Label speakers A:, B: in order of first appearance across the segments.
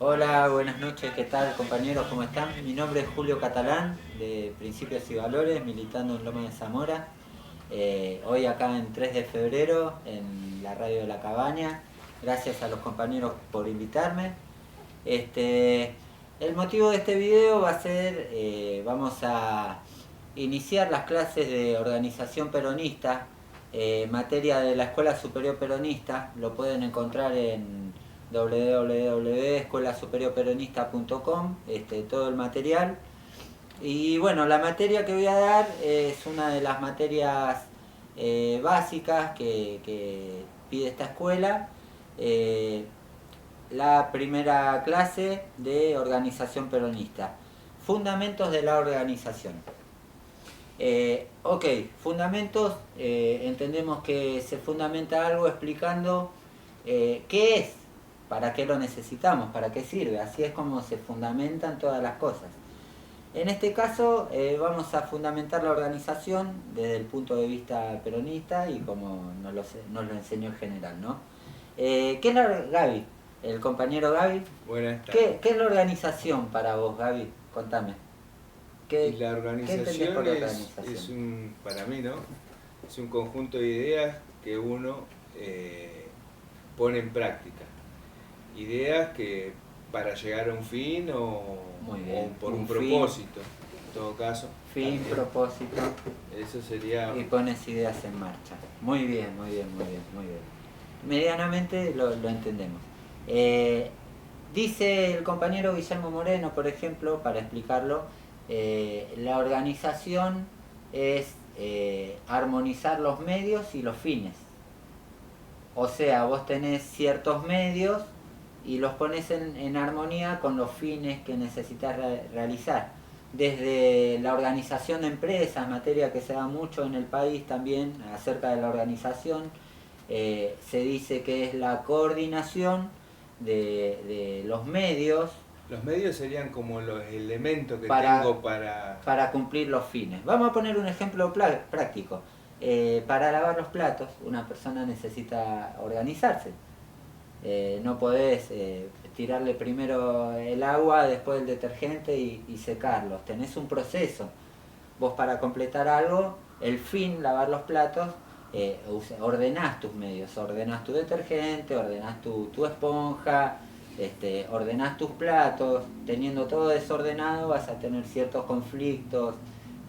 A: Hola, buenas noches, ¿qué tal compañeros? ¿Cómo están? Mi nombre es Julio Catalán, de Principios y Valores, militando en Loma de Zamora. Hoy acá en 3 de febrero, en la radio de La Cabaña. Gracias a los compañeros por invitarme. El motivo de este video va a ser, vamos a iniciar las clases de organización peronista, materia de la Escuela Superior Peronista. Lo pueden encontrar en www.escuelasuperiorperonista.com, todo el material. Y bueno, la materia que voy a dar es una de las materias básicas que pide esta escuela. La primera clase de organización peronista. Fundamentos de la organización. Ok, fundamentos, entendemos que se fundamenta algo explicando qué es, para qué lo necesitamos, para qué sirve. Así es como se fundamentan todas las cosas. En este caso vamos a fundamentar la organización desde el punto de vista peronista y como nos lo enseñó el general, ¿no? ¿Qué es la Gaby? El compañero Gaby.
B: Buenas tardes.
A: ¿Qué es la organización para vos, Gaby? Contame.
B: Y la organización, es un, para mí, ¿no? Es un conjunto de ideas que uno pone en práctica. Ideas que para llegar a un fin o por un propósito, en todo caso.
A: Fin, también. Propósito.
B: Eso sería...
A: Y pones ideas en marcha. Muy bien, muy bien, muy bien, muy bien. Medianamente lo entendemos. Dice el compañero Guillermo Moreno, por ejemplo, para explicarlo, la organización es armonizar los medios y los fines. O sea, vos tenés ciertos medios y los pones en armonía con los fines que necesitas realizar. Desde la organización de empresas, materia que se da mucho en el país también acerca de la organización, se dice que es la coordinación de los medios.
B: Los medios serían como los elementos que tengo
A: para cumplir los fines. Vamos a poner un ejemplo práctico. Para lavar los platos, una persona necesita organizarse. No podés tirarle primero el agua, después el detergente y secarlos. Tenés un proceso. Vos para completar algo, el fin, lavar los platos, ordenás tus medios, ordenás tu detergente, ordenás tu esponja, ordenás tus platos. Teniendo todo desordenado vas a tener ciertos conflictos,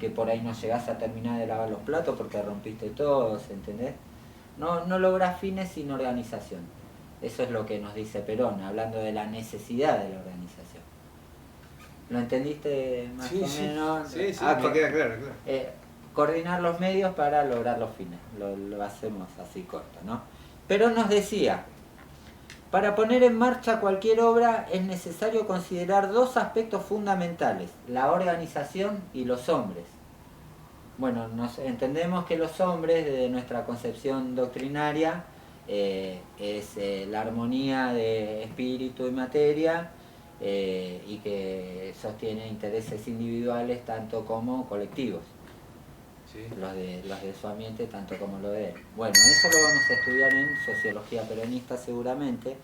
A: que por ahí no llegás a terminar de lavar los platos porque rompiste todos, ¿entendés? No lográs fines sin organización. Eso es lo que nos dice Perón, hablando de la necesidad de la organización. ¿Lo entendiste más o menos?
B: Sí, me queda claro.
A: Coordinar los medios para lograr los fines. Lo hacemos así corto, ¿no? Perón nos decía, para poner en marcha cualquier obra es necesario considerar dos aspectos fundamentales, la organización y los hombres. Bueno, entendemos que los hombres, desde nuestra concepción doctrinaria, es la armonía de espíritu y materia, y que sostiene intereses individuales tanto como colectivos. Sí. Los de su ambiente tanto como lo de él. Bueno, eso lo vamos a estudiar en Sociología Peronista seguramente.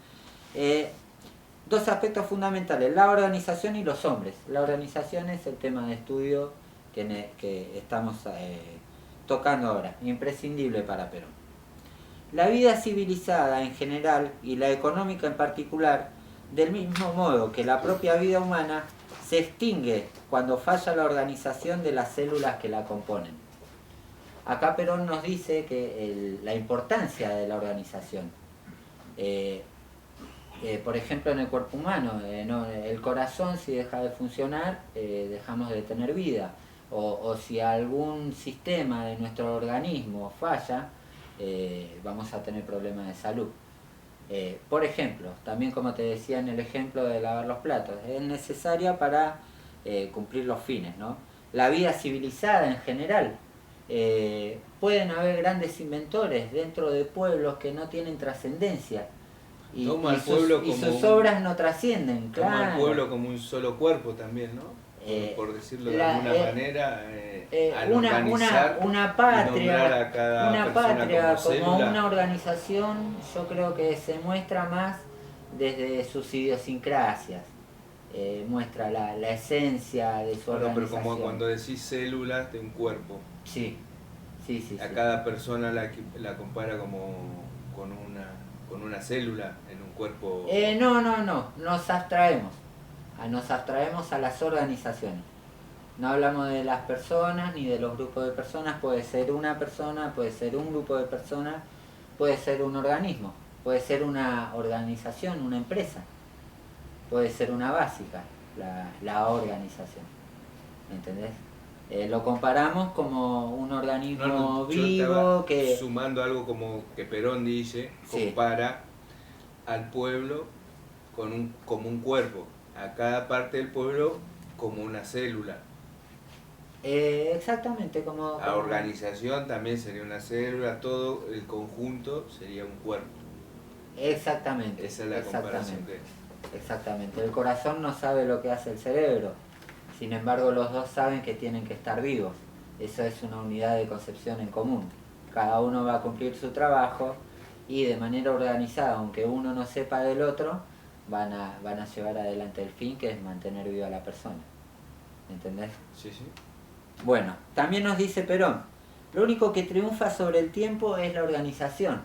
A: Dos aspectos fundamentales, la organización y los hombres. La organización es el tema de estudio que estamos tocando ahora, imprescindible para Perón. La vida civilizada en general y la económica en particular, del mismo modo que la propia vida humana, se extingue cuando falla la organización de las células que la componen. Acá Perón nos dice que la importancia de la organización. Por ejemplo, en el cuerpo humano, el corazón, si deja de funcionar, dejamos de tener vida. O si algún sistema de nuestro organismo falla, vamos a tener problemas de salud. Por ejemplo, también como te decía en el ejemplo de lavar los platos, es necesaria para cumplir los fines, ¿no? La vida civilizada en general. Pueden haber grandes inventores dentro de pueblos que no tienen trascendencia y sus obras no trascienden.
B: Toma al pueblo como un solo cuerpo también, ¿no? Por decirlo de alguna manera,
A: una patria como
B: célula.
A: una organización, yo creo que se muestra más desde sus idiosincrasias, muestra la esencia de su organización.
B: Pero como cuando decís células de un cuerpo.
A: Sí.
B: A cada persona la compara como con una célula en un cuerpo.
A: No, nos abstraemos a las organizaciones. No hablamos de las personas ni de los grupos de personas. Puede ser una persona, puede ser un grupo de personas, puede ser un organismo, puede ser una organización, una empresa, puede ser una básica, la organización. ¿Entendés? Lo comparamos como un organismo vivo que...
B: Sumando algo como que Perón dice, compara al pueblo como un cuerpo, a cada parte del pueblo como una célula.
A: Exactamente, como...
B: La organización también sería una célula, todo el conjunto sería un cuerpo.
A: Exactamente.
B: Esa es la comparación que...
A: Exactamente. El corazón no sabe lo que hace el cerebro. Sin embargo, los dos saben que tienen que estar vivos. Eso es una unidad de concepción en común. Cada uno va a cumplir su trabajo y de manera organizada, aunque uno no sepa del otro, van a llevar adelante el fin, que es mantener viva a la persona. ¿Entendés?
B: Sí.
A: Bueno, también nos dice Perón, lo único que triunfa sobre el tiempo es la organización.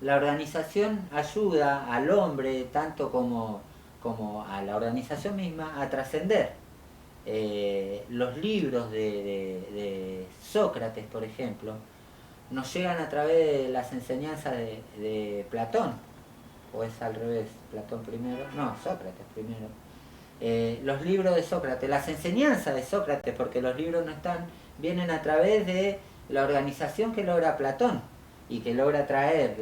A: La organización ayuda al hombre, tanto como a la organización misma, a trascender. Los libros de Sócrates, por ejemplo, nos llegan a través de las enseñanzas de Platón, o es al revés, Platón primero, no, Sócrates primero. Los libros de Sócrates, las enseñanzas de Sócrates, porque los libros no están, vienen a través de la organización que logra Platón y que logra traer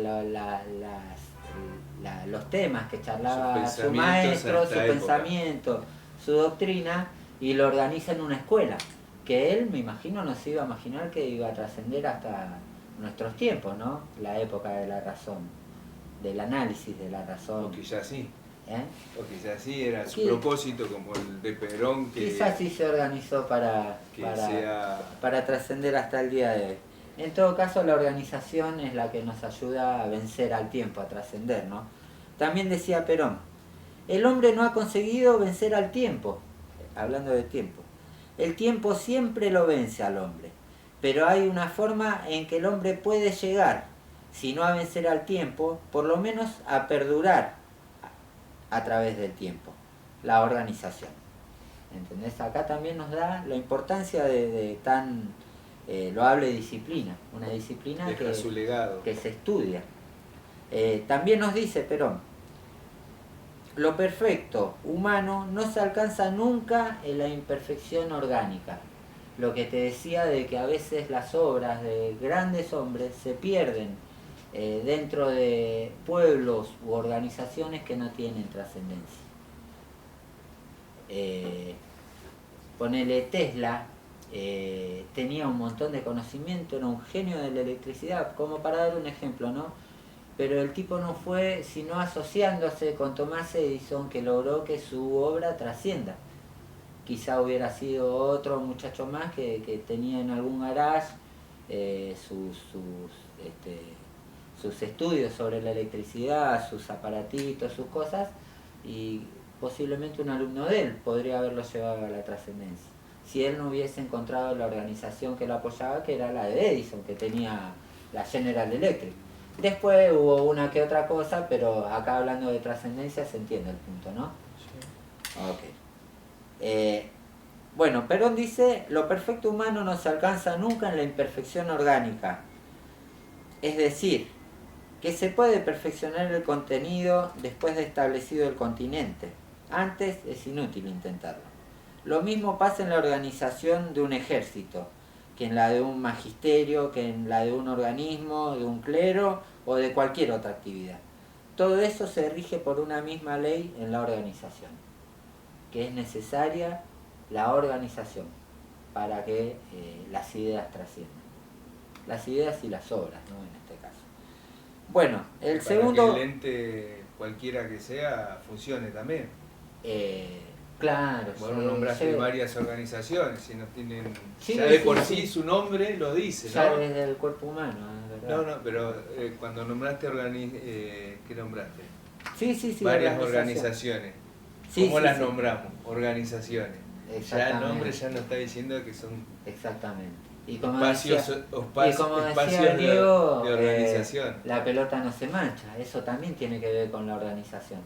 A: los temas que charlaba su maestro, su pensamiento, su doctrina, y lo organiza en una escuela, que él, me imagino, no se iba a imaginar que iba a trascender hasta nuestros tiempos, ¿no? La época de la razón, del análisis de la razón.
B: O quizás sí. O quizás sí era su propósito, como el de Perón, que
A: quizás sí se organizó para trascender hasta el día de hoy. En todo caso, la organización es la que nos ayuda a vencer al tiempo, a trascender, ¿no? También decía Perón, el hombre no ha conseguido vencer al tiempo, hablando de tiempo. El tiempo siempre lo vence al hombre, pero hay una forma en que el hombre puede llegar, si no a vencer al tiempo, por lo menos a perdurar a través del tiempo, la organización. ¿Entendés? Acá también nos da la importancia de tan loable disciplina, una disciplina que se estudia. También nos dice Perón, lo perfecto humano no se alcanza nunca en la imperfección orgánica. Lo que te decía de que a veces las obras de grandes hombres se pierden dentro de pueblos u organizaciones que no tienen trascendencia. Ponele Tesla, tenía un montón de conocimiento, era un genio de la electricidad, como para dar un ejemplo, ¿no? Pero el tipo no fue sino asociándose con Thomas Edison que logró que su obra trascienda. Quizá hubiera sido otro muchacho más que tenía en algún garage sus estudios sobre la electricidad, sus aparatitos, sus cosas, y posiblemente un alumno de él podría haberlo llevado a la trascendencia. Si él no hubiese encontrado la organización que lo apoyaba, que era la de Edison, que tenía la General Electric. Después hubo una que otra cosa, pero acá hablando de trascendencia se entiende el punto, ¿no? Sí. Ok. Bueno, Perón dice, lo perfecto humano no se alcanza nunca en la imperfección orgánica. Es decir, que se puede perfeccionar el contenido después de establecido el continente. Antes es inútil intentarlo. Lo mismo pasa en la organización de un ejército, que en la de un magisterio, que en la de un organismo, de un clero o de cualquier otra actividad. Todo eso se rige por una misma ley en la organización, que es necesaria la organización para que las ideas trasciendan. Las ideas y las obras, ¿no? En este caso. Bueno, el segundo...
B: Para que el ente, cualquiera que sea, funcione también.
A: Claro.
B: Bueno, nombraste varias organizaciones, si no tienen... ya de por sí su nombre lo dice, ¿no?
A: Ya desde el cuerpo humano, ¿verdad?
B: No, pero cuando nombraste ¿qué nombraste? varias organizaciones. ¿Cómo las nombramos? Organizaciones. Ya el nombre ya nos está diciendo que son
A: y como
B: espacios
A: decía Diego,
B: de organización.
A: La pelota no se mancha, eso también tiene que ver con la organización.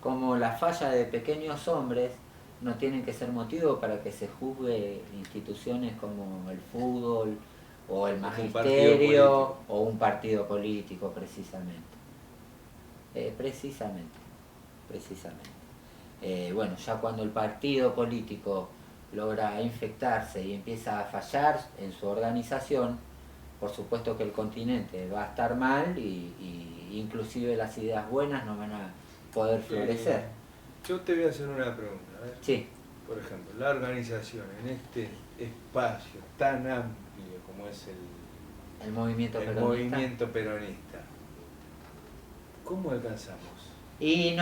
A: Como la falla de pequeños hombres no tienen que ser motivo para que se juzgue instituciones como el fútbol o el magisterio o un partido político, precisamente. Bueno, ya cuando el partido político logra infectarse y empieza a fallar en su organización, por supuesto que el continente va a estar mal y inclusive las ideas buenas no van a poder florecer.
B: Yo te voy a hacer una pregunta. A ver.
A: Sí.
B: Por ejemplo, la organización en este espacio tan amplio como es
A: el movimiento
B: peronista, ¿cómo alcanzamos?
A: Y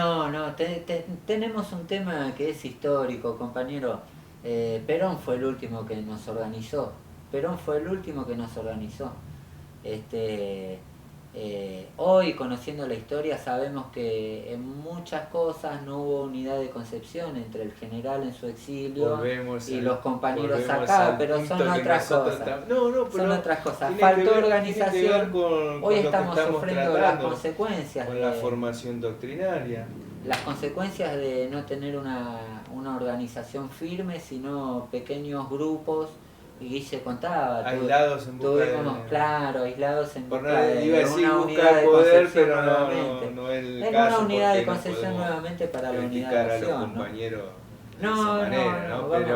A: tenemos un tema que es histórico, compañero. Perón fue el último que nos organizó. Hoy, conociendo la historia, sabemos que en muchas cosas no hubo unidad de concepción entre el general en su exilio y los compañeros acá, pero son otras cosas. Son otras cosas. Faltó organización. Hoy estamos sufriendo las consecuencias
B: con la formación doctrinaria.
A: Las consecuencias de no tener una organización firme, sino pequeños grupos. Y Guille contaba,
B: aislados en busca
A: aislados en busca
B: de una unidad de concepción nuevamente.
A: No es el caso, una unidad de concepción nuevamente para la unidad de acción.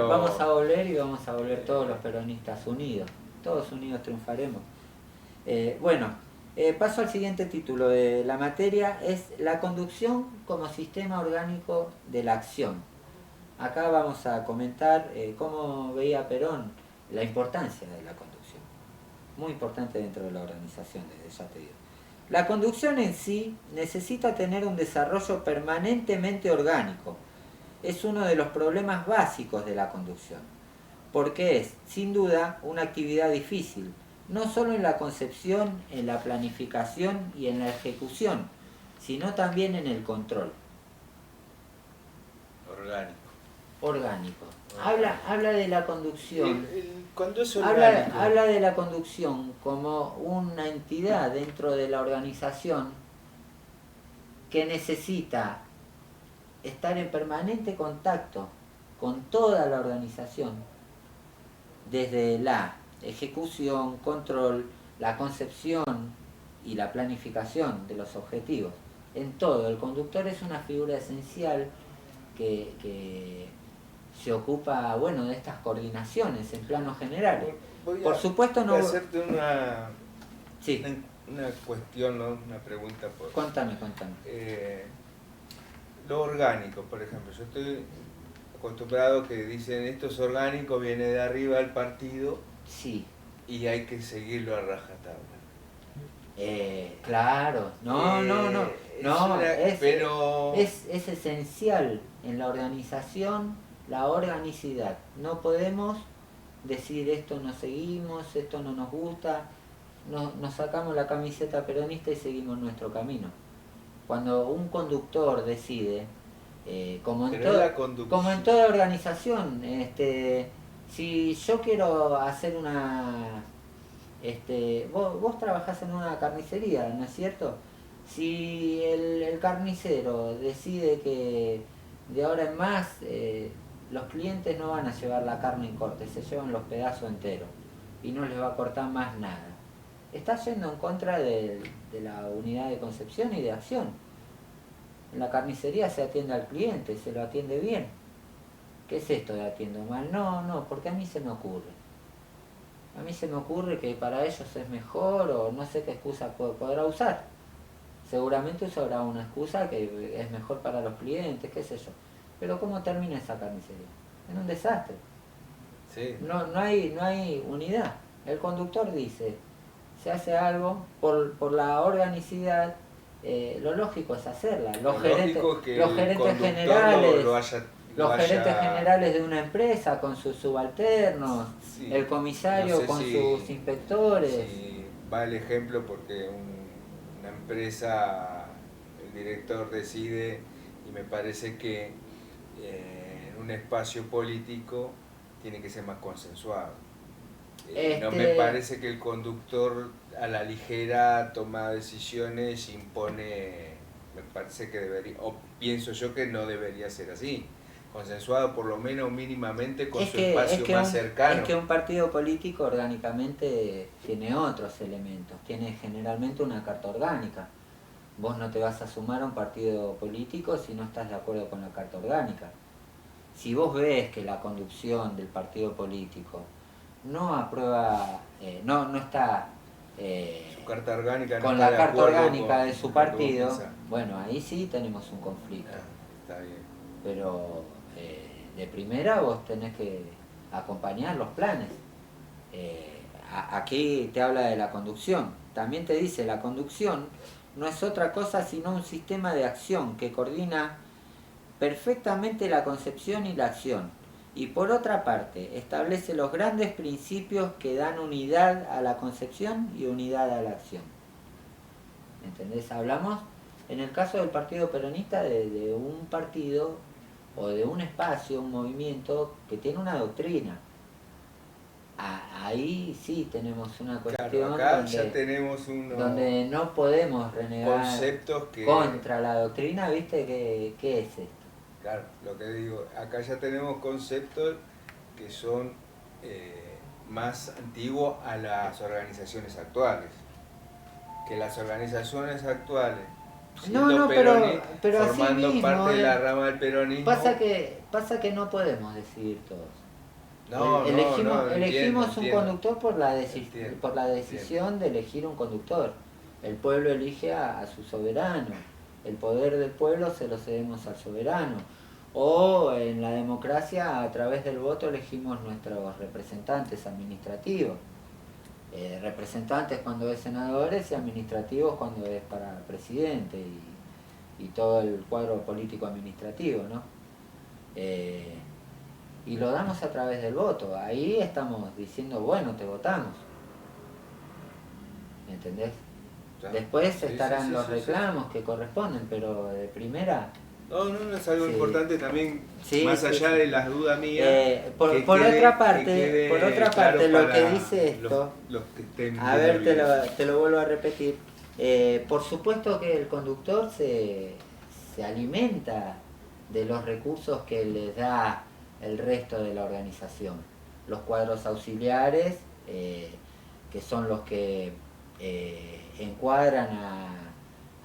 A: Vamos a volver todos los peronistas unidos, todos unidos triunfaremos. Paso al siguiente título de la materia, es la conducción como sistema orgánico de la acción. Acá vamos a comentar cómo veía Perón la importancia de la conducción, muy importante dentro de la organización, desde ya te digo. La conducción en sí necesita tener un desarrollo permanentemente orgánico. Es uno de los problemas básicos de la conducción, porque es, sin duda, una actividad difícil, no solo en la concepción, en la planificación y en la ejecución, sino también en el control. Orgánico. Habla de la conducción.
B: Cuando es orgánico.
A: Habla de la conducción como una entidad dentro de la organización que necesita estar en permanente contacto con toda la organización, desde la ejecución, control, la concepción y la planificación de los objetivos. En todo, el conductor es una figura esencial que se ocupa, de estas coordinaciones en planos generales. Por supuesto no...
B: Voy a hacerte una cuestión, ¿no? Una pregunta.
A: Contame.
B: Lo orgánico, por ejemplo. Yo estoy acostumbrado que dicen esto es orgánico, viene de arriba del partido.
A: Sí.
B: Y hay que seguirlo a rajatabla.
A: Claro, es esencial en la organización la organicidad. No podemos decir esto no seguimos, esto no nos gusta, nos sacamos la camiseta peronista y seguimos nuestro camino. Cuando un conductor decide, como en toda organización, si yo quiero hacer vos trabajás en una carnicería, ¿no es cierto? Si el carnicero decide que de ahora en más los clientes no van a llevar la carne en corte, se llevan los pedazos enteros y no les va a cortar más nada, está yendo en contra de la unidad de concepción y de acción. En la carnicería se atiende al cliente, se lo atiende bien. ¿Qué es esto de atiendo mal? No, porque a mí se me ocurre. A mí se me ocurre que para ellos es mejor, o no sé qué excusa podrá usar. Seguramente usará una excusa que es mejor para los clientes, qué sé yo. Pero ¿cómo termina esa carnicería? En un desastre.
B: Sí.
A: No hay unidad. El conductor dice, se hace algo por la organicidad, lo lógico es hacerla. Los gerentes generales de una empresa con sus subalternos, sí, el comisario con sus inspectores.
B: Sí, va el ejemplo porque una empresa, el director decide, y me parece que en un espacio político tiene que ser más consensuado. No me parece que el conductor a la ligera toma decisiones, impone, me parece que debería, o pienso yo que no debería ser así. Consensuado por lo menos mínimamente con su espacio más cercano.
A: Es que un partido político orgánicamente tiene otros elementos, tiene generalmente una carta orgánica. Vos no te vas a sumar a un partido político si no estás de acuerdo con la carta orgánica. Si vos ves que la conducción del partido político no aprueba, no está
B: su carta orgánica
A: con la carta orgánica de su partido, bueno, ahí sí tenemos un conflicto.
B: Está bien.
A: Pero de primera vos tenés que acompañar los planes. Aquí te habla de la conducción. También te dice, la conducción no es otra cosa sino un sistema de acción que coordina perfectamente la concepción y la acción. Y por otra parte, establece los grandes principios que dan unidad a la concepción y unidad a la acción. ¿Entendés? Hablamos, en el caso del Partido Peronista, de un partido o de un espacio, un movimiento que tiene una doctrina. Ahí sí tenemos una cuestión,
B: claro, acá donde, ya tenemos
A: donde no podemos renegar
B: conceptos que,
A: contra la doctrina, ¿viste? ¿Qué es esto?
B: Claro, lo que digo, acá ya tenemos conceptos que son más antiguos a las organizaciones actuales. Que las organizaciones actuales,
A: pero
B: formando
A: así mismo,
B: parte de la rama del peronismo...
A: Pasa que no podemos decidir todos. Elegimos un conductor por la decisión de elegir un conductor. El pueblo elige a su soberano. El poder del pueblo se lo cedemos al soberano. O en la democracia, a través del voto, elegimos nuestros representantes administrativos. Representantes cuando es senadores y administrativos cuando es para presidente y todo el cuadro político administrativo, ¿no? Y lo damos a través del voto. Ahí estamos diciendo, bueno, te votamos. ¿Entendés? Claro. Después estarán los reclamos que corresponden, pero de primera...
B: No, es algo importante también, más allá de las dudas mías.
A: Por otra parte, lo que dice esto,
B: los que estén
A: a ver, te lo vuelvo a repetir. Por supuesto que el conductor se alimenta de los recursos que les da el resto de la organización. Los cuadros auxiliares, que son los que encuadran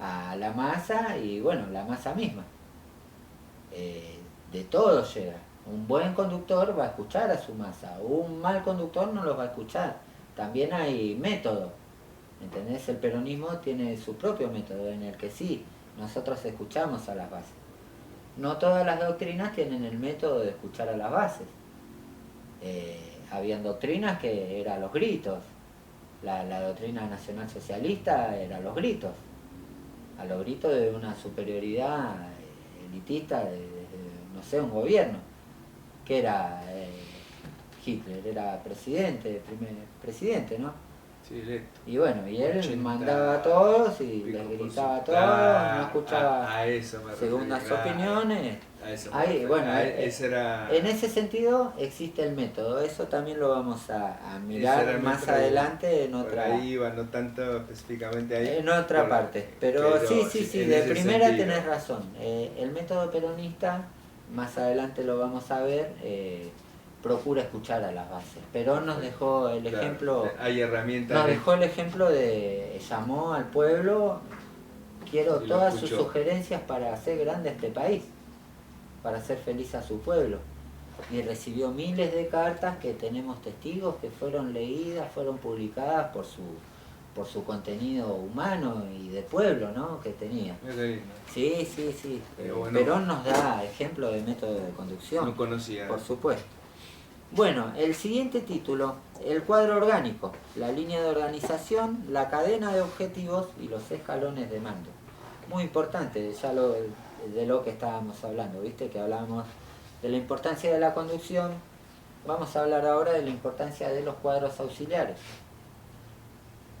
A: a la masa y bueno, la masa misma. De todo llega. Un buen conductor va a escuchar a su masa, un mal conductor no los va a escuchar. También hay método, ¿entendés? El peronismo tiene su propio método en el que sí, nosotros escuchamos a las bases. No todas las doctrinas tienen el método de escuchar a las bases. Habían doctrinas que eran los gritos. La doctrina nacionalsocialista era los gritos. A los gritos de una superioridad elitista de no sé, un gobierno. Que era Hitler, era presidente, primer presidente, ¿no?
B: Sí, electo.
A: Y bueno, y él mandaba a todos y les gritaba a todos, no escuchaba segundas opiniones. En ese sentido existe el método, eso también lo vamos a mirar más adelante en otra...
B: Ahí va, no tanto específicamente ahí.
A: En otra parte, pero sí, de primera sentido. Tenés razón. El método peronista, más adelante lo vamos a ver, procura escuchar a las bases. Perón nos dejó el ejemplo,
B: hay herramientas.
A: Nos dejó el ejemplo de llamó al pueblo, quiero todas sus sugerencias para hacer grande este país, para hacer feliz a su pueblo. Y recibió miles de cartas que tenemos testigos que fueron leídas, fueron publicadas por su contenido humano y de pueblo, ¿no? Que tenía. Sí. Bueno, Perón nos da ejemplo de método de conducción.
B: No conocía.
A: Por supuesto. Bueno, el siguiente título, el cuadro orgánico, la línea de organización, la cadena de objetivos y los escalones de mando. Muy importante, ya de lo que estábamos hablando, ¿viste? Que hablábamos de la importancia de la conducción. Vamos a hablar ahora de la importancia de los cuadros auxiliares,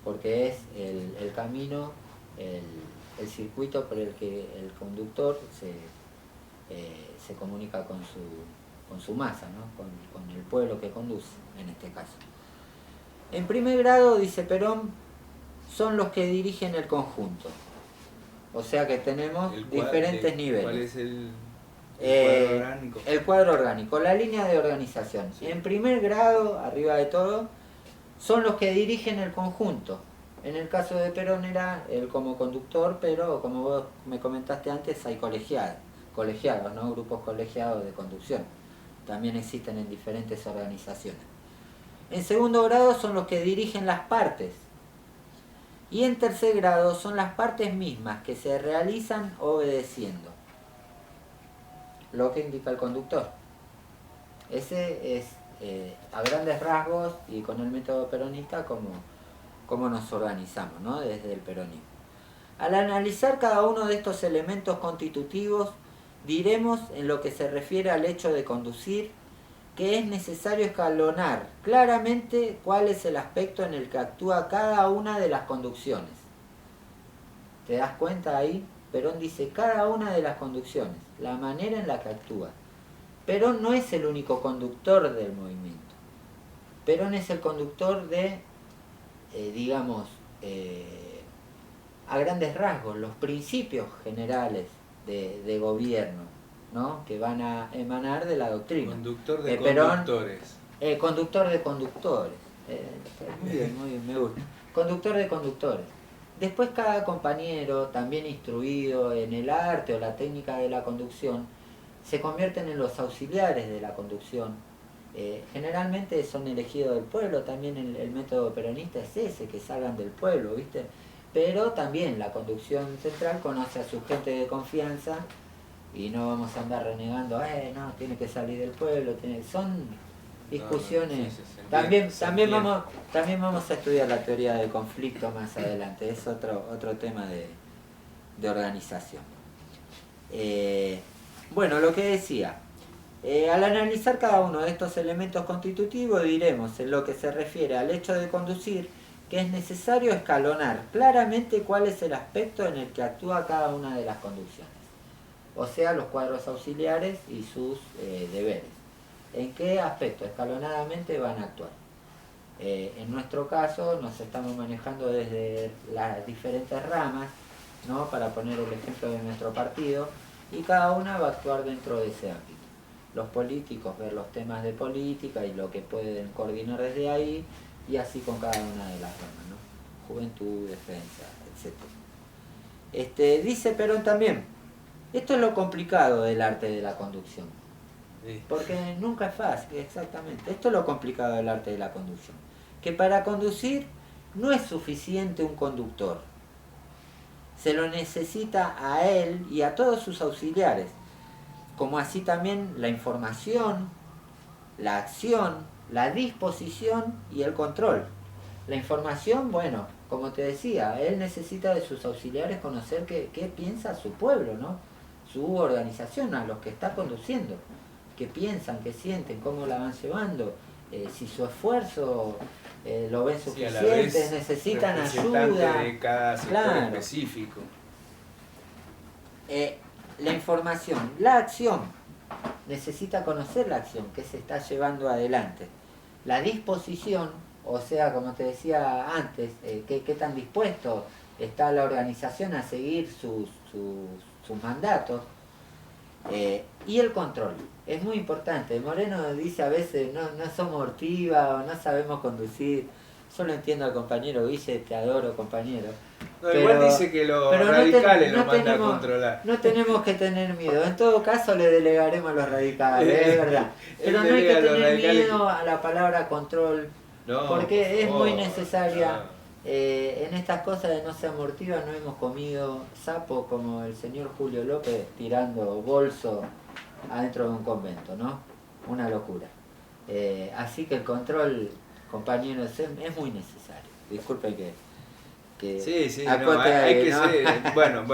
A: porque es el camino, el circuito por el que el conductor se comunica con su masa, ¿no? con el pueblo que conduce, en este caso. En primer grado, dice Perón, son los que dirigen el conjunto. O sea que tenemos diferentes niveles.
B: ¿Cuál es el cuadro orgánico?
A: El cuadro orgánico, la línea de organización. Sí. En primer grado, arriba de todo, son los que dirigen el conjunto. En el caso de Perón era él como conductor, pero como vos me comentaste antes, hay colegiados, ¿no? Grupos colegiados de conducción. También existen en diferentes organizaciones. En segundo grado son los que dirigen las partes. Y en tercer grado son las partes mismas que se realizan obedeciendo lo que indica el conductor. Ese es, a grandes rasgos y con el método peronista, cómo nos organizamos, ¿no? Desde el peronismo. Al analizar cada uno de estos elementos constitutivos, diremos en lo que se refiere al hecho de conducir que es necesario escalonar claramente cuál es el aspecto en el que actúa cada una de las conducciones. ¿Te das cuenta ahí? Perón dice cada una de las conducciones, la manera en la que actúa. Perón no es el único conductor del movimiento. Perón es el conductor de, a grandes rasgos, los principios generales de gobierno, ¿no? Que van a emanar de la doctrina.
B: Conductor de conductores.
A: Conductor de conductores. Muy bien, me gusta. Conductor de conductores. Después cada compañero, también instruido en el arte o la técnica de la conducción, se convierten en los auxiliares de la conducción. Generalmente son elegidos del pueblo, también el método peronista es ese, que salgan del pueblo, ¿viste? Pero también la conducción central conoce a su gente de confianza y no vamos a andar renegando, no, tiene que salir del pueblo, son discusiones. También vamos a estudiar la teoría del conflicto más adelante, es otro tema de organización. Bueno, lo que decía, al analizar cada uno de estos elementos constitutivos, diremos en lo que se refiere al hecho de conducir que es necesario escalonar claramente cuál es el aspecto en el que actúa cada una de las conducciones, o sea, los cuadros auxiliares y sus deberes. ¿En qué aspecto escalonadamente van a actuar? En nuestro caso nos estamos manejando desde las diferentes ramas, ¿no? Para poner el ejemplo de nuestro partido, y cada una va a actuar dentro de ese ámbito. Los políticos ver los temas de política y lo que pueden coordinar desde ahí, y así con cada una de las ramas, ¿no? Juventud, defensa, etc. Dice Perón también, esto es lo complicado del arte de la conducción. Porque nunca es fácil, exactamente. Esto es lo complicado del arte de la conducción. Que para conducir no es suficiente un conductor. Se lo necesita a él y a todos sus auxiliares. Como así también la información, la acción, la disposición y el control. La información, bueno, como te decía, él necesita de sus auxiliares conocer qué piensa su pueblo, ¿no? Su organización, a los que está conduciendo. Qué piensan, qué sienten, cómo la van llevando, si su esfuerzo lo ven suficiente, sí, necesitan ayuda.
B: De cada sector específico.
A: La información, la acción, necesita conocer la acción que se está llevando adelante. La disposición, o sea, como te decía antes, qué tan dispuesto está la organización a seguir sus mandatos. Y el control, es muy importante. Moreno dice a veces, no somos ortiva o no sabemos conducir. Yo lo entiendo al compañero Guille, te adoro, compañero.
B: No, pero, igual dice que los radicales lo mandan a controlar.
A: No tenemos que tener miedo, en todo caso le delegaremos a los radicales, es verdad. Pero no hay que tener miedo a la palabra control, porque es muy necesaria. En estas cosas de no se amortiva no hemos comido sapo como el señor Julio López tirando bolso adentro de un convento, ¿no? Una locura. Así que el control, compañeros, es muy necesario. Disculpe que
B: sí, no, hay que ser, bueno,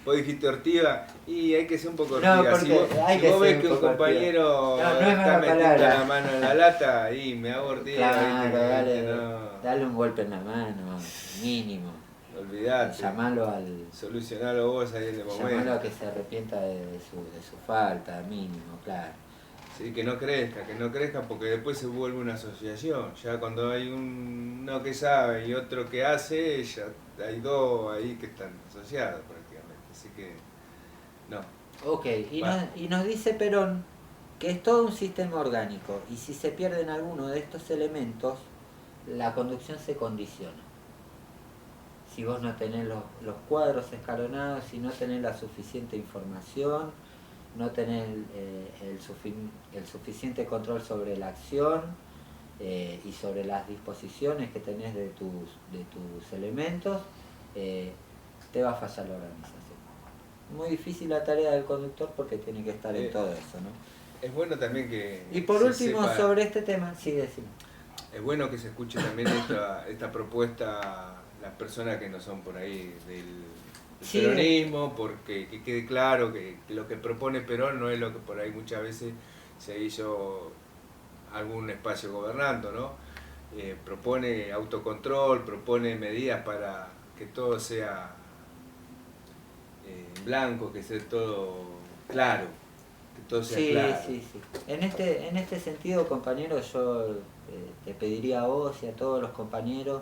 B: vos dijiste ortiva y hay que ser un poco ortiva.
A: No,
B: si vos ves que un compañero está metiendo la mano en la lata y me hago ortiva,
A: claro, dale un golpe en la mano, mínimo.
B: olvidate.
A: Llamalo al...
B: Solucionalo vos ahí en el momento.
A: Llamalo a que se arrepienta de su falta, mínimo, claro.
B: Sí, que no crezca porque después se vuelve una asociación. Ya cuando hay uno que sabe y otro que hace, ya hay dos ahí que están asociados prácticamente. Así que, no.
A: Ok, y nos dice Perón que es todo un sistema orgánico y si se pierden alguno de estos elementos, la conducción se condiciona. Si vos no tenés los cuadros escalonados, si no tenés la suficiente información, no tenés el suficiente control sobre la acción y sobre las disposiciones que tenés de tus elementos, te va a fallar la organización. Muy difícil la tarea del conductor porque tiene que estar en todo eso, ¿no?
B: Es bueno también que...
A: Y por último, sobre este tema, sí, decimos.
B: Es bueno que se escuche también esta propuesta, las personas que no son por ahí del peronismo, porque que quede claro que lo que propone Perón no es lo que por ahí muchas veces se hizo algún espacio gobernando, ¿no? Propone autocontrol, propone medidas para que todo sea blanco, que sea todo claro, que todo sea claro.
A: Sí. En este sentido, compañero, yo te pediría a vos y a todos los compañeros,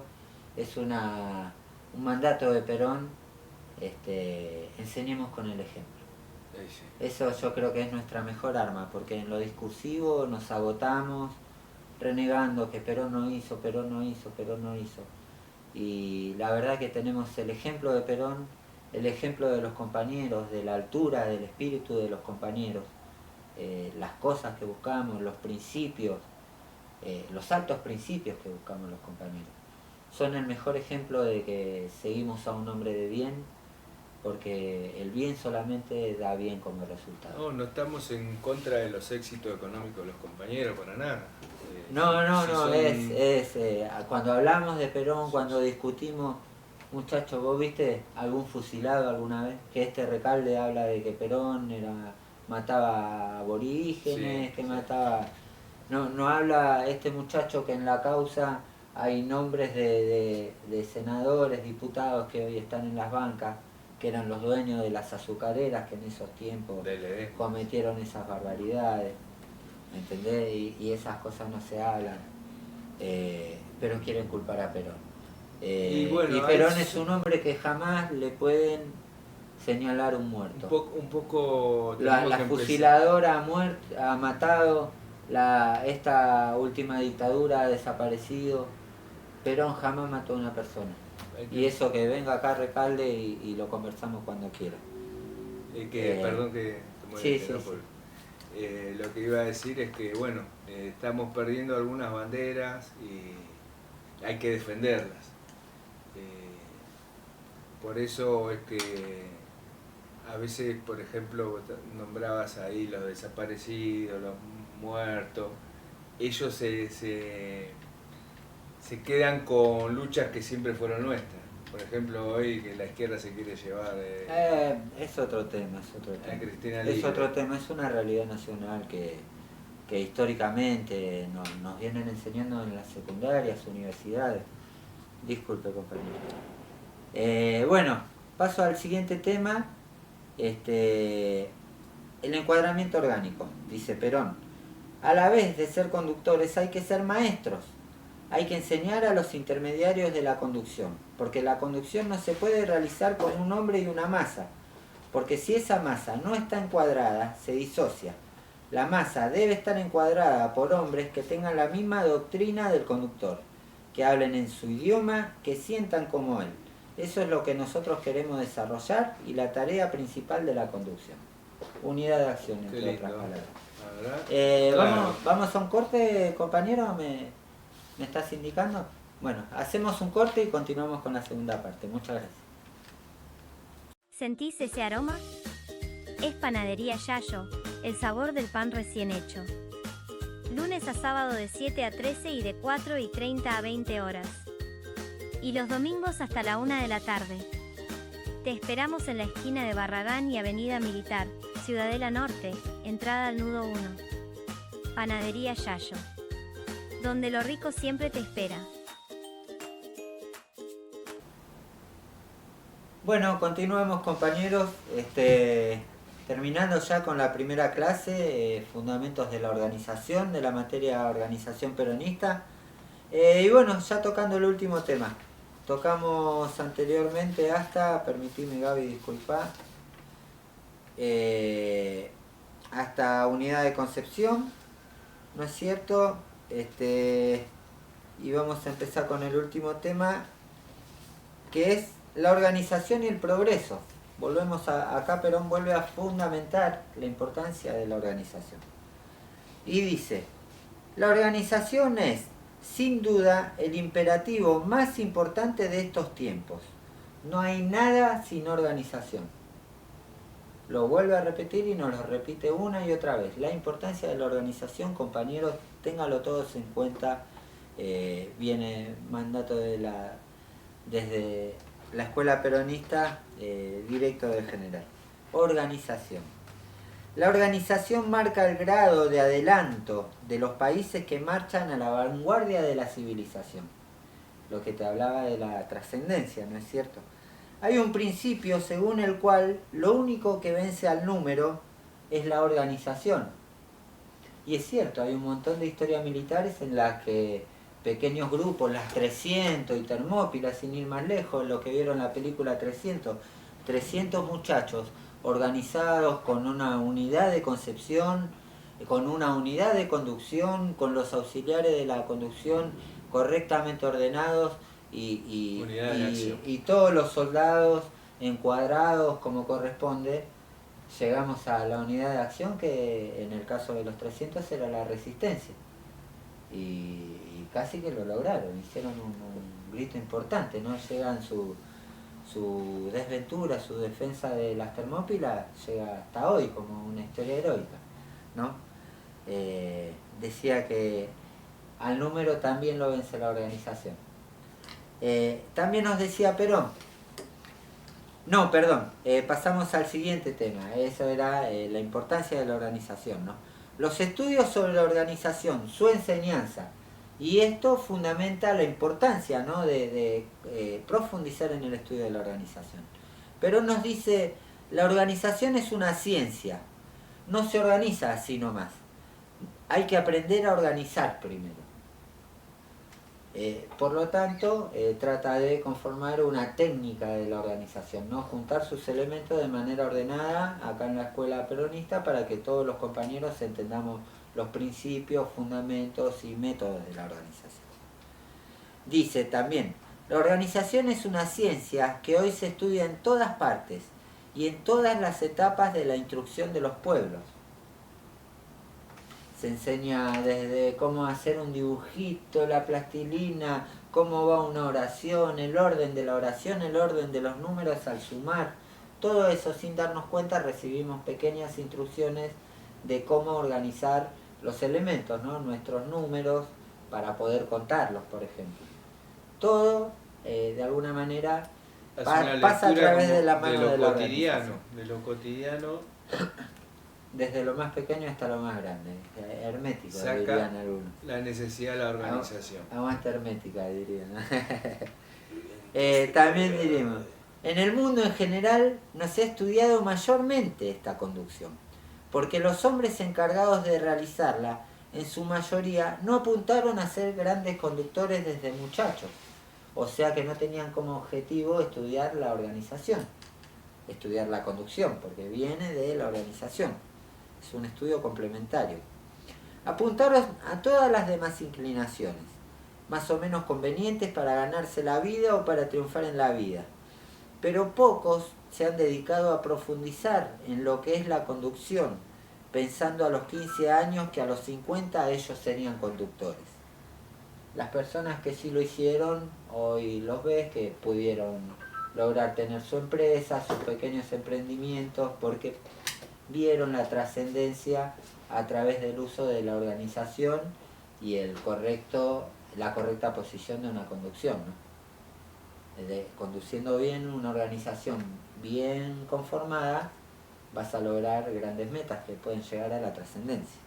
A: es un mandato de Perón, enseñemos con el ejemplo.
B: Sí.
A: Eso yo creo que es nuestra mejor arma, porque en lo discursivo nos agotamos renegando que Perón no hizo. Y la verdad que tenemos el ejemplo de Perón, el ejemplo de los compañeros, de la altura del espíritu de los compañeros, las cosas que buscamos, los principios, los altos principios que buscamos los compañeros. Son el mejor ejemplo de que seguimos a un hombre de bien, porque el bien solamente da bien como resultado.
B: No estamos en contra de los éxitos económicos de los compañeros, para nada.
A: Cuando hablamos de Perón, cuando discutimos, muchachos, ¿vos viste algún fusilado alguna vez? Que Recalde habla de que Perón mataba aborígenes, mataba... No habla este muchacho que en la causa hay nombres de senadores, diputados que hoy están en las bancas, que eran los dueños de las azucareras que en esos tiempos cometieron esas barbaridades, ¿me entendés? Y esas cosas no se hablan, pero quieren culpar a Perón. Y Perón es un hombre que jamás le pueden señalar un muerto.
B: Un poco
A: la fusiladora ha matado, esta última dictadura ha desaparecido. Perón jamás mató a una persona. Y eso que venga acá Recalde y lo conversamos cuando quiera.
B: Perdón que te lo que iba a decir es que bueno, estamos perdiendo algunas banderas y hay que defenderlas. Por eso es que a veces, por ejemplo, nombrabas ahí los desaparecidos, los muertos, ellos se quedan con luchas que siempre fueron nuestras. Por ejemplo, hoy que la izquierda se quiere llevar...
A: es otro tema.
B: Cristina
A: es otro tema, es una realidad nacional que históricamente nos vienen enseñando en las secundarias, universidades. Disculpe, compañero. Bueno, paso al siguiente tema. El encuadramiento orgánico, dice Perón. A la vez de ser conductores hay que ser maestros. Hay que enseñar a los intermediarios de la conducción, porque la conducción no se puede realizar con un hombre y una masa, porque si esa masa no está encuadrada, se disocia. La masa debe estar encuadrada por hombres que tengan la misma doctrina del conductor, que hablen en su idioma, que sientan como él. Eso es lo que nosotros queremos desarrollar y la tarea principal de la conducción. Unidad de acción, entre otras palabras. ¿Vamos a un corte, compañero? ¿Me estás indicando? Bueno, hacemos un corte y continuamos con la segunda parte. Muchas gracias.
C: ¿Sentís ese aroma? Es Panadería Yayo, el sabor del pan recién hecho. Lunes a sábado de 7 a 13 y de 4:30 a 20 horas. Y los domingos hasta la 1 de la tarde. Te esperamos en la esquina de Barragán y Avenida Militar, Ciudadela Norte, entrada al nudo 1. Panadería Yayo, donde lo rico siempre te espera.
A: Bueno, continuemos, compañeros, terminando ya con la primera clase, fundamentos de la organización, de la materia organización peronista. Y bueno, ya tocando el último tema. Tocamos anteriormente hasta, permitime Gaby, disculpa, hasta unidad de concepción, ¿no es cierto? Y vamos a empezar con el último tema, que es la organización y el progreso. Volvemos acá, Perón vuelve a fundamentar la importancia de la organización. Y dice, la organización es, sin duda, el imperativo más importante de estos tiempos. No hay nada sin organización. Lo vuelve a repetir y nos lo repite una y otra vez. La importancia de la organización, compañeros, ténganlo todos en cuenta. Viene mandato desde la escuela peronista, directo del general. Organización. La organización marca el grado de adelanto de los países que marchan a la vanguardia de la civilización. Lo que te hablaba de la trascendencia, ¿no es cierto? Hay un principio según el cual lo único que vence al número es la organización. Y es cierto, hay un montón de historias militares en las que pequeños grupos, las 300 y Termópilas, sin ir más lejos, lo que vieron en la película 300 muchachos organizados con una unidad de concepción, con una unidad de conducción, con los auxiliares de la conducción correctamente ordenados y todos los soldados encuadrados como corresponde. Llegamos a la unidad de acción que en el caso de los 300 era la resistencia. Y casi que lo lograron, hicieron un grito importante, ¿no? Llegan su desventura, su defensa de las Termópilas, llega hasta hoy como una historia heroica, ¿no? Decía que al número también lo vence la organización. También nos decía Perón, pasamos al siguiente tema, eso era la importancia de la organización, ¿no? Los estudios sobre la organización, su enseñanza, y esto fundamenta la importancia, ¿no? de profundizar en el estudio de la organización. Pero nos dice, la organización es una ciencia, no se organiza así nomás. Hay que aprender a organizar primero. Por lo tanto, trata de conformar una técnica de la organización, ¿no? Juntar sus elementos de manera ordenada acá en la escuela peronista para que todos los compañeros entendamos los principios, fundamentos y métodos de la organización. Dice también, la organización es una ciencia que hoy se estudia en todas partes y en todas las etapas de la instrucción de los pueblos. Se enseña desde cómo hacer un dibujito, la plastilina, cómo va una oración, el orden de la oración, el orden de los números al sumar. Todo eso sin darnos cuenta recibimos pequeñas instrucciones de cómo organizar los elementos, ¿no? Nuestros números para poder contarlos, por ejemplo. Todo, de alguna manera, pasa a través de la mano de la organización.
B: De lo cotidiano.
A: Desde lo más pequeño hasta lo más grande, hermético, dirían algunos.
B: La necesidad de la organización.
A: Aguanta hermética, dirían. También diríamos, en el mundo en general no se ha estudiado mayormente esta conducción, porque los hombres encargados de realizarla, en su mayoría, no apuntaron a ser grandes conductores desde muchachos, o sea que no tenían como objetivo estudiar la organización, estudiar la conducción, porque viene de la organización. Es un estudio complementario. Apuntaron a todas las demás inclinaciones, más o menos convenientes para ganarse la vida o para triunfar en la vida. Pero pocos se han dedicado a profundizar en lo que es la conducción, pensando a los 15 años que a los 50 ellos serían conductores. Las personas que sí lo hicieron, hoy los ves que pudieron lograr tener su empresa, sus pequeños emprendimientos, porque vieron la trascendencia a través del uso de la organización y la correcta posición de una conducción, ¿no? Conduciendo bien una organización bien conformada, vas a lograr grandes metas que pueden llegar a la trascendencia.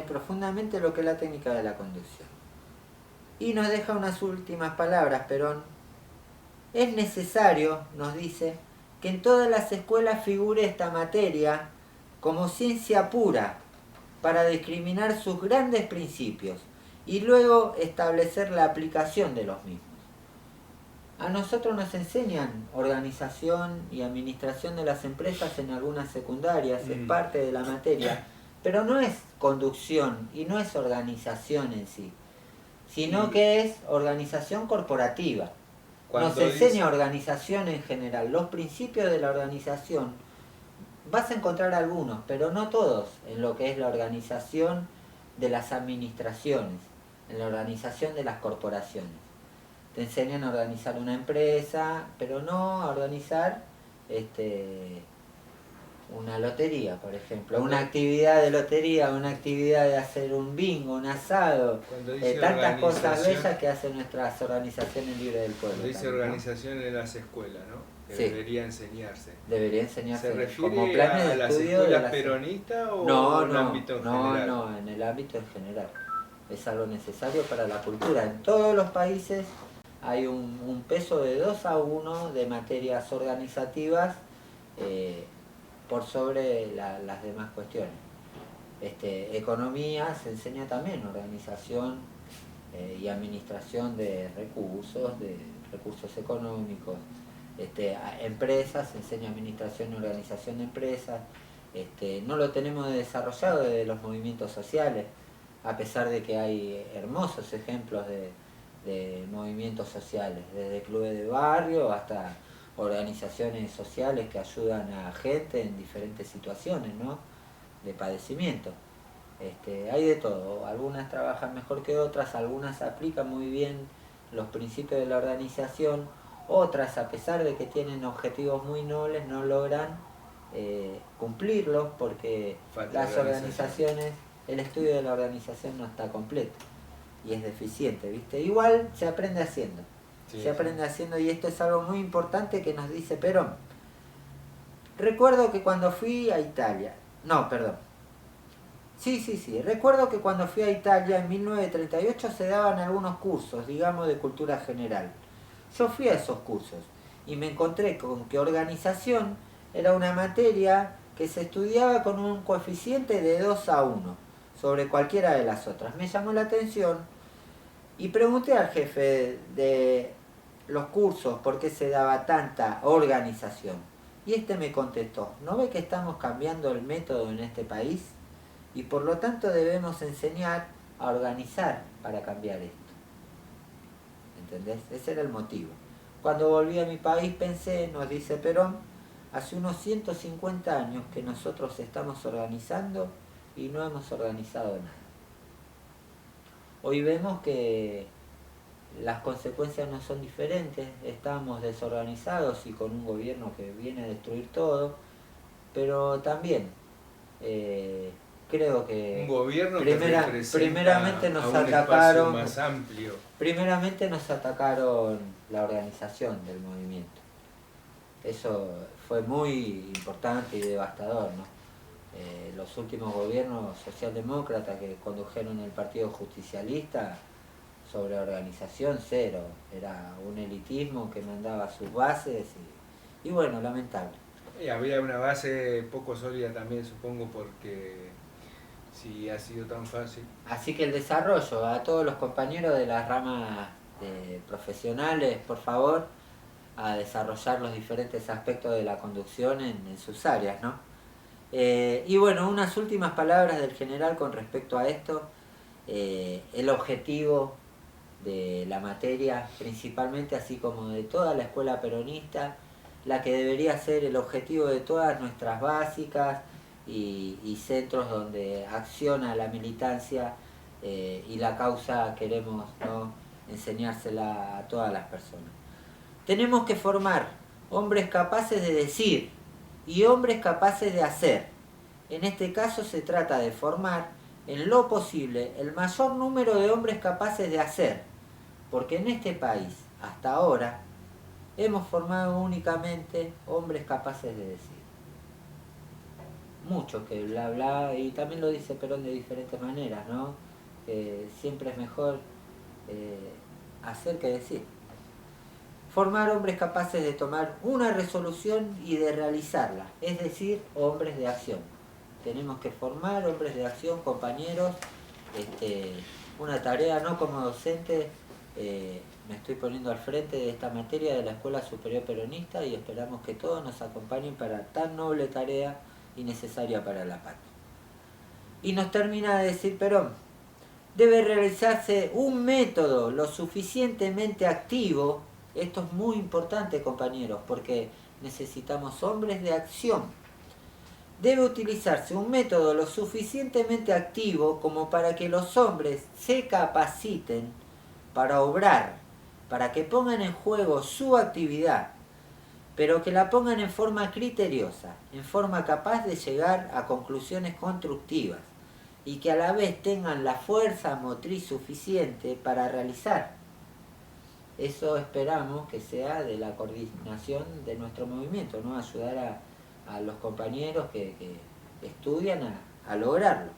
A: Profundamente lo que es la técnica de la conducción. Y nos deja unas últimas palabras, Perón. Es necesario, nos dice, que en todas las escuelas figure esta materia como ciencia pura para discriminar sus grandes principios y luego establecer la aplicación de los mismos. A nosotros nos enseñan organización y administración de las empresas en algunas secundarias, es parte de la materia, pero no es conducción y no es organización en sí, sino que es organización corporativa. Nos enseña organización en general, los principios de la organización. Vas a encontrar algunos, pero no todos, en lo que es la organización de las administraciones, en la organización de las corporaciones. Te enseñan a organizar una empresa, pero no a organizar una lotería, por ejemplo, una actividad de lotería, una actividad de hacer un bingo, un asado, tantas cosas bellas que hacen nuestras organizaciones libres del pueblo.
B: Cuando dice organización, ¿no? En las escuelas, ¿no? Que sí, debería enseñarse.
A: Debería enseñarse.
B: ¿Se refiere
A: como planes
B: a
A: de
B: las
A: estudio
B: escuelas peronistas o en el ámbito en general?
A: No, en el ámbito en general. Es algo necesario para la cultura. En todos los países hay un peso de 2-1 de materias organizativas por sobre las demás cuestiones. Economía se enseña también, organización y administración de recursos económicos. Empresas se enseña administración y organización de empresas. No lo tenemos desarrollado desde los movimientos sociales, a pesar de que hay hermosos ejemplos de movimientos sociales, desde clubes de barrio hasta organizaciones sociales que ayudan a gente en diferentes situaciones, ¿no? De padecimiento. Hay de todo, algunas trabajan mejor que otras, algunas aplican muy bien los principios de la organización, otras, a pesar de que tienen objetivos muy nobles, no logran cumplirlos porque las organizaciones, el estudio de la organización no está completo y es deficiente, ¿viste? Igual se aprende haciendo. Sí, se aprende haciendo, y esto es algo muy importante que nos dice Perón. Recuerdo que cuando fui a Italia, recuerdo que cuando fui a Italia en 1938 se daban algunos cursos, digamos, de cultura general. Yo fui a esos cursos y me encontré con que organización era una materia que se estudiaba con un coeficiente de 2-1 sobre cualquiera de las otras. Me llamó la atención y pregunté al jefe de los cursos por qué se daba tanta organización. Y me contestó, ¿no ve que estamos cambiando el método en este país? Y por lo tanto debemos enseñar a organizar para cambiar esto. ¿Entendés? Ese era el motivo. Cuando volví a mi país pensé, nos dice Perón, hace unos 150 años que nosotros estamos organizando y no hemos organizado nada. Hoy vemos que las consecuencias no son diferentes, estamos desorganizados y con un gobierno que viene a destruir todo, pero también creo que
B: un gobierno
A: primeramente nos atacaron más amplio. Primeramente nos atacaron la organización del movimiento. Eso fue muy importante y devastador, ¿no? Los últimos gobiernos socialdemócratas que condujeron el Partido Justicialista, sobre organización cero, era un elitismo que mandaba sus bases y bueno, lamentable.
B: Y había una base poco sólida también, supongo, porque si ha sido tan fácil.
A: Así que el desarrollo, a todos los compañeros de las ramas profesionales, por favor, a desarrollar los diferentes aspectos de la conducción en sus áreas, ¿no? Y bueno, unas últimas palabras del general con respecto a esto. El objetivo de la materia, principalmente, así como de toda la escuela peronista, la que debería ser el objetivo de todas nuestras básicas y centros donde acciona la militancia y la causa, queremos, ¿no?, enseñársela a todas las personas. Tenemos que formar hombres capaces de decir y hombres capaces de hacer. En este caso se trata de formar en lo posible el mayor número de hombres capaces de hacer, porque en este país, hasta ahora, hemos formado únicamente hombres capaces de decir. Mucho que bla bla, y también lo dice Perón de diferentes maneras, ¿no? Que siempre es mejor hacer que decir. Formar hombres capaces de tomar una resolución y de realizarla, es decir, hombres de acción. Tenemos que formar hombres de acción, compañeros. Una tarea, no como docente, me estoy poniendo al frente de esta materia de la Escuela Superior Peronista y esperamos que todos nos acompañen para tan noble tarea y necesaria para la patria. Y nos termina de decir Perón, debe realizarse un método lo suficientemente activo. Esto es muy importante, compañeros, porque necesitamos hombres de acción. Debe utilizarse un método lo suficientemente activo como para que los hombres se capaciten para obrar, para que pongan en juego su actividad, pero que la pongan en forma criteriosa, en forma capaz de llegar a conclusiones constructivas y que a la vez tengan la fuerza motriz suficiente para realizar. Eso esperamos que sea de la coordinación de nuestro movimiento, ¿no? Ayudar a los compañeros que estudian a lograrlo,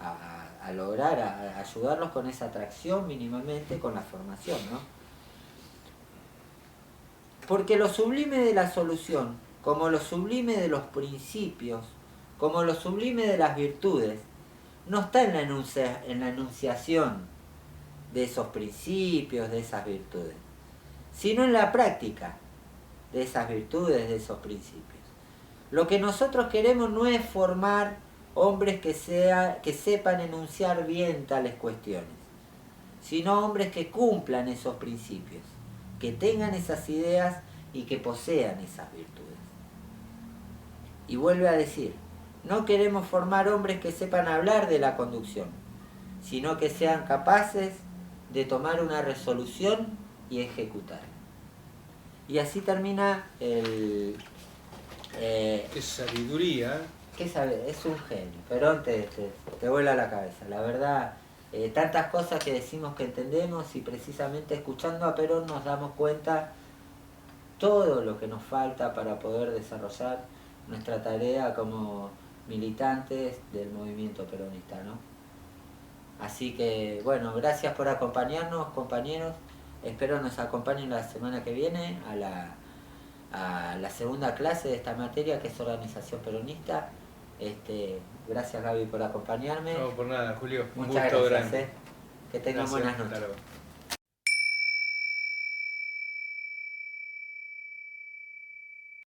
A: a lograr, a ayudarlos con esa atracción mínimamente, con la formación, ¿no? Porque lo sublime de la solución, como lo sublime de los principios, como lo sublime de las virtudes, no está en la enunciación de esos principios, de esas virtudes, sino en la práctica de esas virtudes, de esos principios. Lo que nosotros queremos no es formar hombres que sepan enunciar bien tales cuestiones, sino hombres que cumplan esos principios, que tengan esas ideas y que posean esas virtudes. Y vuelve a decir, no queremos formar hombres que sepan hablar de la conducción, sino que sean capaces de tomar una resolución y ejecutar. Y así termina el...
B: qué sabiduría.
A: Es un genio, Perón te vuela la cabeza. La verdad, tantas cosas que decimos que entendemos y precisamente escuchando a Perón nos damos cuenta todo lo que nos falta para poder desarrollar nuestra tarea como militantes del movimiento peronista, ¿no? Así que, bueno, gracias por acompañarnos, compañeros. Espero nos acompañen la semana que viene a la segunda clase de esta materia, que es organización peronista. Gracias, Gaby, por acompañarme.
B: No, por nada, Julio.
A: Muchas
B: gusto
A: gracias.
B: grande.
A: Que tengan buenas noches.
B: Claro.